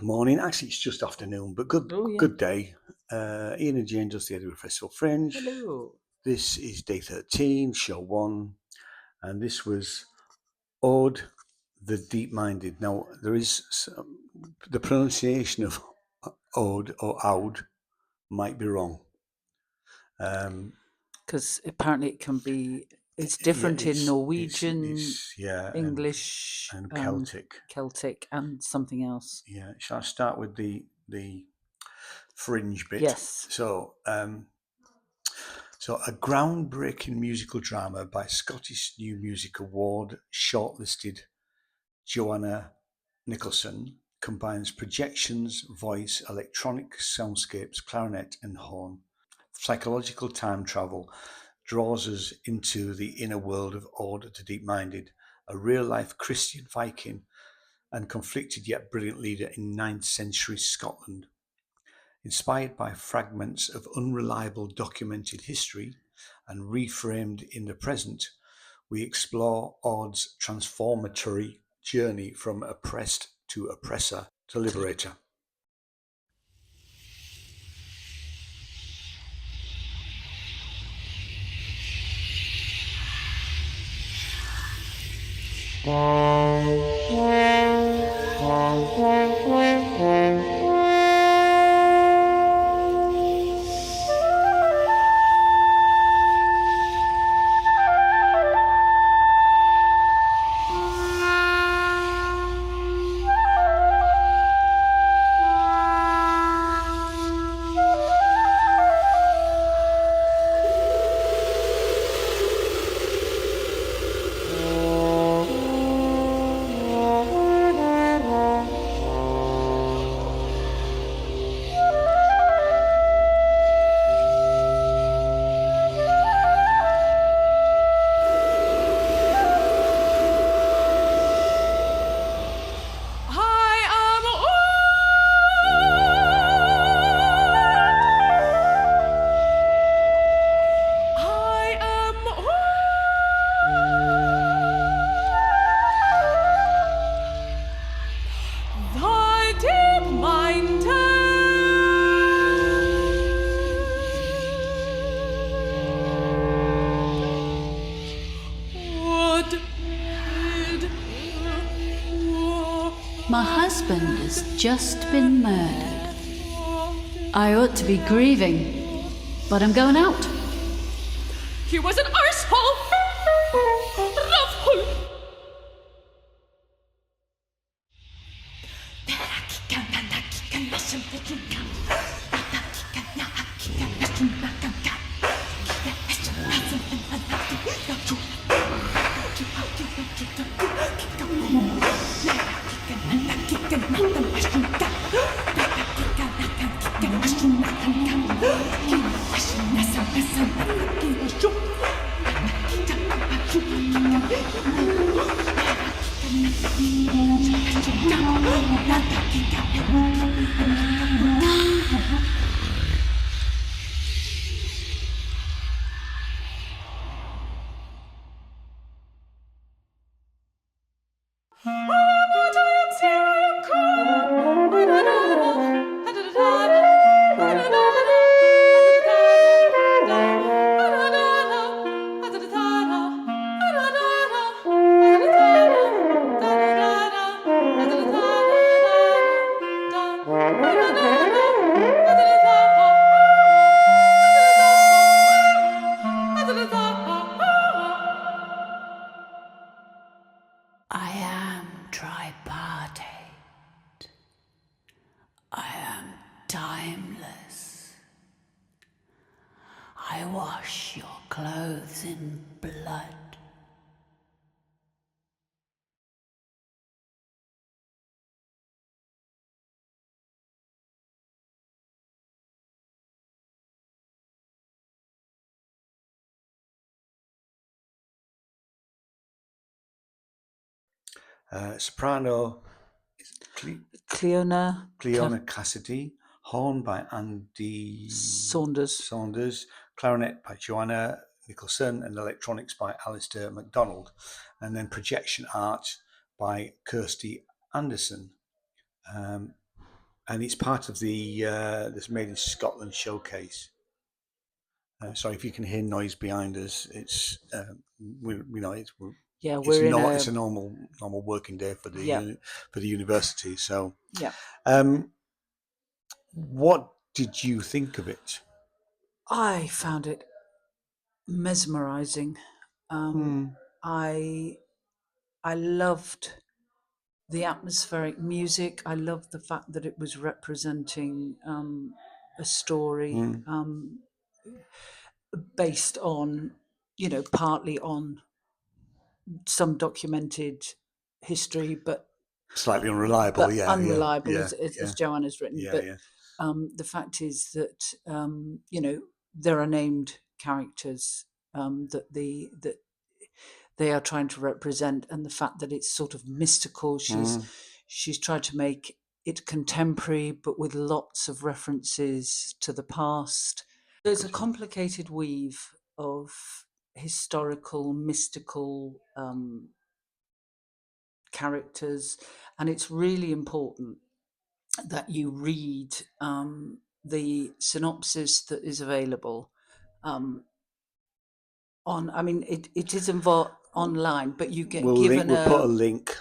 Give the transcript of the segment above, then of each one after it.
Good morning. Actually, it's just afternoon, but good day. Ian and Jane does the Edinburgh Festival Fringe. Hello. This is day 13, show 1, and this was Aud The Deep-Minded. Now, there is the pronunciation of Aud or Aud might be wrong. Because apparently it can be, it's different in Norwegian, English, and Celtic. Celtic and something else. Yeah. Shall I start with the Fringe bit? Yes. So a groundbreaking musical drama by Scottish New Music Award-shortlisted Joanna Nicholson combines projections, voice, electronic soundscapes, clarinet and horn. Psychological time travel draws us into the inner world of Aud The Deep-Minded, a real-life Christian Viking and conflicted yet brilliant leader in 9th century Scotland. Inspired by fragments of unreliable documented history and reframed in the present, we explore Aud's transformatory journey from oppressed to oppressor to liberator. My husband has just been murdered. I ought to be grieving, but I'm going out. He was an arsehole! Roughhole! I am tripartite. I am timeless. I wash your clothes in blood. Soprano Cleona Cassidy, horn by Andy Saunders, clarinet by Joanna Nicholson, and electronics by Alistair MacDonald, and then projection art by Kirsty Anderson. and it's part of the this Made in Scotland showcase. Sorry if you can hear noise behind us. It's it's a normal working day for the university. So what did you think of it? I found it mesmerizing. I loved the atmospheric music. I loved the fact that it was representing a story based on, partly on some documented history, but slightly unreliable, unreliable, as Joanna's written. The fact is that there are named characters that they are trying to represent, and the fact that it's sort of mystical. She's tried to make it contemporary, but with lots of references to the past. There's a complicated weave of historical, mystical characters, and it's really important that you read the synopsis that is available it is involved online, but you get given we'll put a link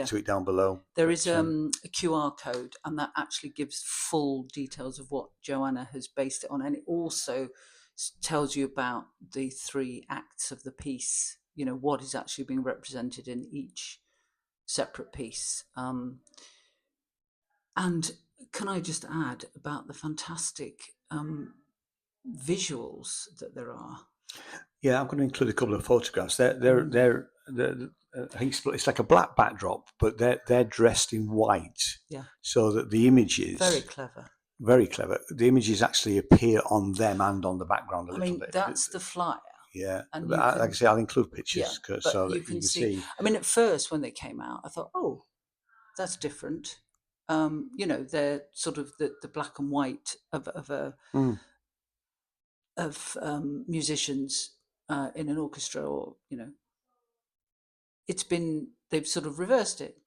to it down below. There is a QR code, and that actually gives full details of what Joanna has based it on, and it also tells you about the 3 acts of the piece, what is actually being represented in each separate piece. And can I just add about the fantastic visuals that there are? Yeah, I'm going to include a couple of photographs. They're I think it's like a black backdrop, but they're dressed in white. Yeah. So that the images, very clever. Very clever. The images actually appear on them and on the background a little bit. That's the flyer. Yeah, and like I say, I'll include pictures so that you can see. At first when they came out, I thought, oh, that's different. They're sort of the black and white of musicians in an orchestra, or they've sort of reversed it,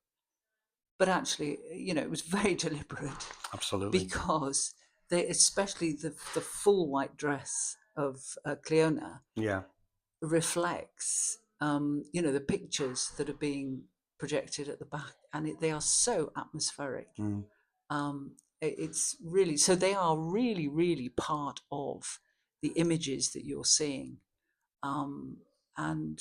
but actually it was very deliberate. Absolutely. Because they, especially the full white dress of Cleona, reflects the pictures that are being projected at the back, and they are so atmospheric. It's really, so they are really, really part of the images that you're seeing. And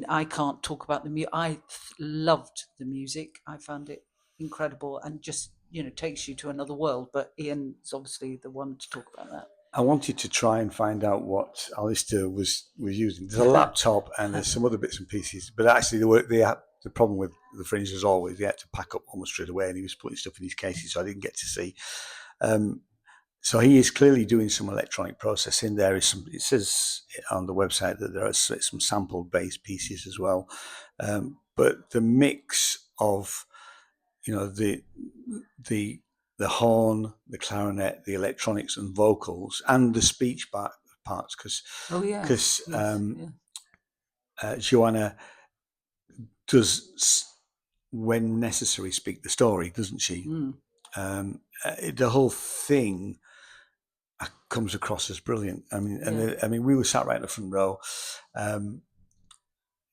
I can't talk about the music. I loved the music. I found it incredible, and just takes you to another world. But Ian's obviously the one to talk about that. I wanted to try and find out what Alistair was using. There's a laptop and there's some other bits and pieces, but actually the problem with the Fringe was always he had to pack up almost straight away, and he was putting stuff in his cases, so I didn't get to see. So he is clearly doing some electronic processing. It says on the website that there are some sampled bass pieces as well, but the mix of the horn, the clarinet, the electronics and vocals, and the speech parts, because Joanna does, when necessary, speak the story, doesn't she? The whole thing comes across as brilliant. We were sat right in the front row.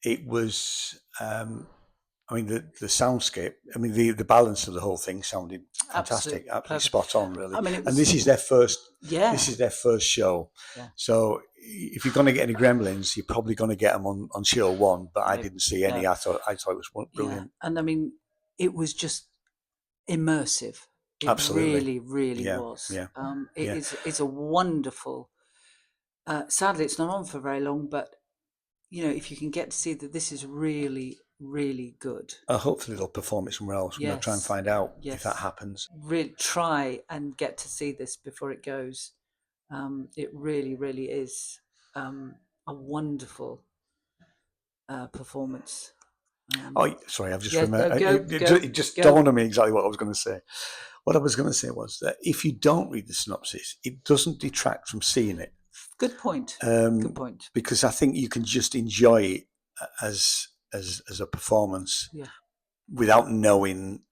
It was. The soundscape. The balance of the whole thing sounded fantastic, absolutely spot on, really. And this is their first. Yeah. This is their first show. Yeah. So if you're going to get any gremlins, you're probably going to get them on show 1. But I didn't see any. I thought it was brilliant. Yeah. And it was just immersive. It absolutely, really was. Yeah. It's a wonderful. Sadly, it's not on for very long, but if you can get to see that, this is really, really good. Hopefully they'll perform it somewhere else. We'll try and find out if that happens. Really try and get to see this before it goes. It really, really is a wonderful performance. Sorry, I've just remembered. It just dawned on me exactly what I was going to say. What I was going to say was that if you don't read the synopsis, it doesn't detract from seeing it. Good point. Good point. Because I think you can just enjoy it as a performance without knowing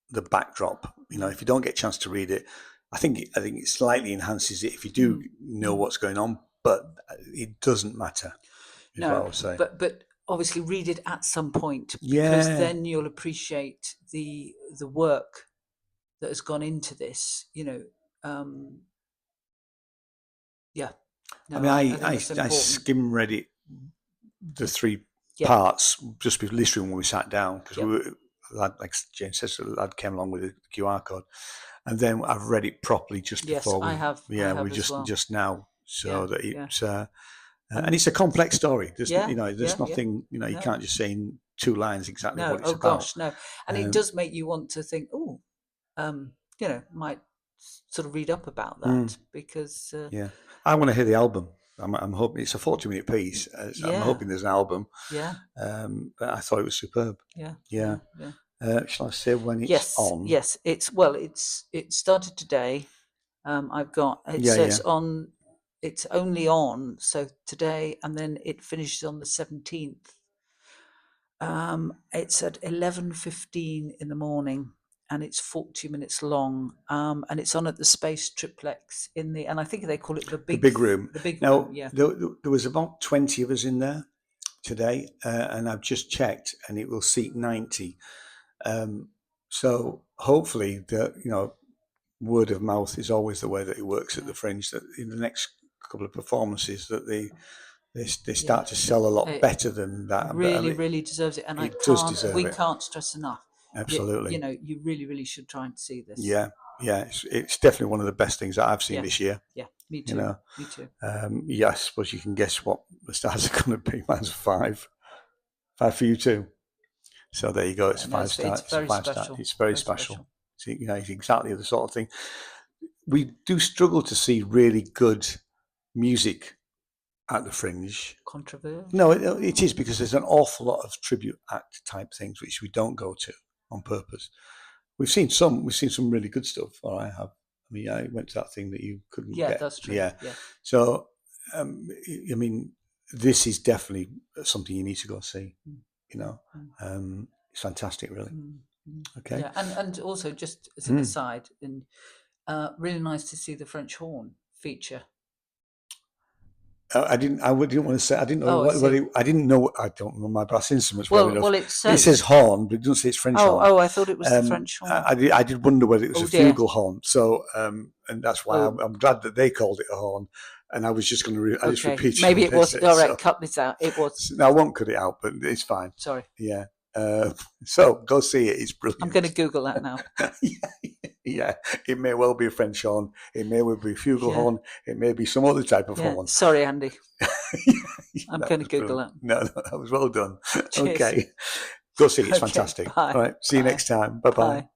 the backdrop. You know, if you don't get a chance to read it, I think it slightly enhances it if you do know what's going on, but it doesn't matter. Is what I would say. But obviously read it at some point, because then you'll appreciate the work that has gone into this. You know, No, I mean, I skim read it, the three parts, just literally when we sat down, because we were, like James says, the lad came along with the QR code, and then I've read it properly just before we. I have. Yeah, I have we just now, so that it's and it's a complex story. There's there's nothing, you can't just say in 2 lines exactly what it's about. Gosh, no, and it does make you want to think, might sort of read up about that, because I want to hear the album. I'm hoping it's a 40-minute piece. I'm hoping there's an album. But I thought it was superb. Shall I say when it's on? Yes, it started today. I've got it's on. It's only on today, and then it finishes on the 17th. It's at 11:15 in the morning, and it's 40 minutes long. And it's on at the Space Triplex and I think they call it the big room. The big room. Yeah. There was about 20 of us in there today, and I've just checked, and it will seat 90. So hopefully, word of mouth is always the way that it works at the Fringe. That in the next couple of performances, that they start to sell a lot better than that. Really deserves it, and we can't stress enough. Absolutely. You really, really should try and see this. Yeah. It's definitely one of the best things that I've seen this year. Yeah, me too. Me too. I suppose you can guess what the stars are going to be. Mine's 5. 5 for you too. So there you go. It's 5 stars. It's very special. It's very special. So, it's exactly the sort of thing. We do struggle to see really good music at the Fringe. Controversial? No, it is, because there's an awful lot of tribute act type things which we don't go to on purpose. We've seen some really good stuff. Or I have. I mean, I went to that thing that you couldn't get. Yeah, that's true. Yeah. So, I mean, this is definitely something you need to go see. It's fantastic, really. Okay. Yeah, and also just as an aside, and really nice to see the French horn feature. I didn't want to say. I didn't know. I didn't know. I don't know my brass instruments well enough. Well, it says horn, but it doesn't say it's French horn. Oh, I thought it was the French horn. I did wonder whether it was a flugelhorn horn. So, and that's why I'm glad that they called it a horn. And I was just going to. I just repeated. Maybe it wasn't. All right, cut this out. It was. No, I won't cut it out, but it's fine. Sorry. Yeah. So go see it. It's brilliant. I'm going to Google that now. Yeah, it may well be a French horn. It may well be a flugelhorn. It may be some other type of horn. Sorry, Andy. I'm going to Google that. No, that was well done. Cheers. Okay. Go see it. It's fantastic. Bye. All right. See you next time. Bye-bye. Bye.